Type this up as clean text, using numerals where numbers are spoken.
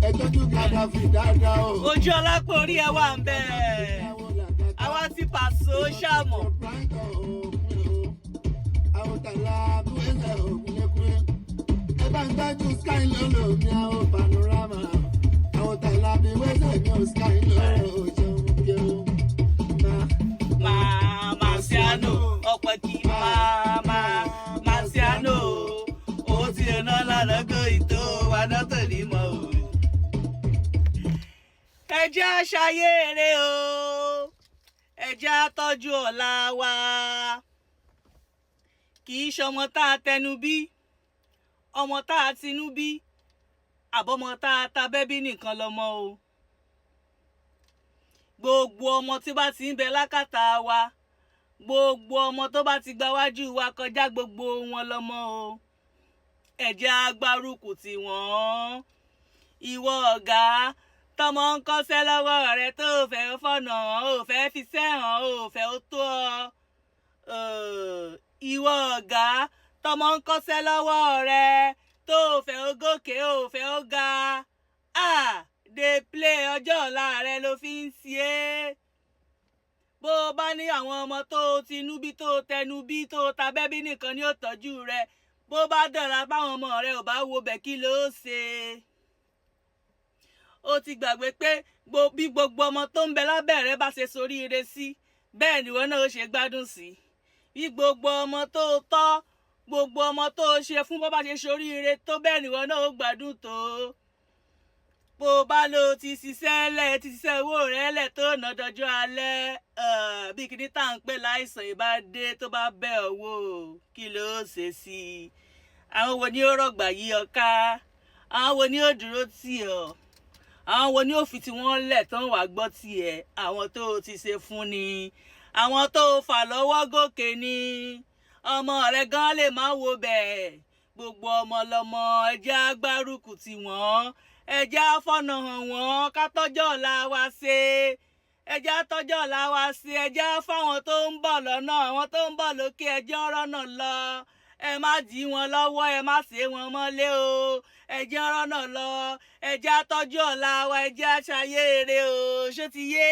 ẹjọ́jú Gaddafi dáadáa o. ojú ọlápọ̀ orí ẹ wà ń bẹ̀ àwa ti Paso ṣàmọ̀. àwọn tàlà kúrẹ́sẹ̀ òkúlẹ́kúrẹ́ ẹ bá ń gbájú sky lọ́lọ́ mi àwọn panorama àwọn tàlà bí wẹ́sẹ̀ mi ò sky lọ́rọ̀ jẹun jẹun. Marciano ọ̀pọ̀ kì í Marciano ó ti rán lálọ́gọ́ ìtò wa náà tó ní mọ́ o. ẹ jẹ́ àṣàyè eré o ẹ jẹ́ àtọ́jú ọ̀la wa kì í ṣọmọ tá a tẹnu bí ọmọ tá a tinú bí àbọ̀mọ tá a ta bẹ́bí nìkan lọ́mọ o. gbogbo ọmọ tí bá ti ń bẹ lákàtà wa gbogbo ọmọ tó bá ti gbáwájú wa kọjá gbogbo wọn lọ́mọ o. ẹ jẹ́ agbárùkù tì wọ́n. ìwọ ọ̀gá tọmọ ń kọ́ṣẹ́ lọ́wọ́ rẹ tó fẹ́ fọ̀nà ò fẹ́ fi sẹ́hàn ò fẹ́ ó tó ọ. ìwọ ọ̀gá tọmọ ń kọ́ṣẹ́ lọ́wọ́ rẹ tó fẹ́ ó gòkè ò fẹ́ ó ga. dey play ọjọ́ ọ̀la rẹ ló fi ń ṣe é. bó o bá ní àwọn ọmọ tó o ti nú bí tó o tẹnu bí tó o ta bẹ́bí nìkan ni ó tọ́jú rẹ bó bá dọ̀la báwọn ọmọ rẹ ò bá wo bẹ̀ kí ló ṣe. ó ti gbàgbé pé bí gbogbo ọmọ tó ń bẹ lábẹ́ rẹ bá ṣe soríire sí bẹ́ẹ̀ ni wọn náà ó ṣe gbádùn sí. bí gbogbo ọmọ tó o tọ́ gbogbo ọmọ tó o ṣe fún bó bá ṣe soríire tó bẹ́ẹ̀ ni wọn náà ó gbádùn tó. bó o bá lọ ti ṣiṣẹ́ owó rẹ lẹ̀ tó ná dọjọ́ alẹ́ bí kìíní tá à ń pè láìsàn ìbá dé tó bá bẹ̀ ọ́ wò kí ló ṣe sí i. àwọn wo ni ó rọ̀gbà yí ọ ká àwọn wo ni ó dúró tì ọ́ àwọn wo ni ó fi tí wọ́n lẹ̀ tán wàá gbọ́ tiẹ̀ àwọn tó o ti ṣe fún ni àwọn tó o fà lọ́wọ́ gòkè ni ọmọ rẹ gan lè má wo bẹ́ẹ̀ gbogbo ọmọ lọmọ ẹ jẹ́ agbárùkù tì wọ́n ẹ jẹ́ àfọ̀nà hàn wọ́n ká tọ́jọ́ ọ̀la wa ṣe ẹ jẹ́ àtọ́jọ́ ọ̀la wa ṣe ẹ jẹ́ fáwọn tó ń bọ̀ lọ́nà àwọn tó ń bọ̀ lókè ẹ jẹ́ rọ́nà lọ ẹ má dí wọn lọ́wọ́ ẹ má ṣe wọn mọ́lé o ẹ jẹ́ rọ́nà lọ ẹ jẹ́ àtọ́jú ọ̀la wa ẹ jẹ́ àṣàyè eré o ṣó ti yé.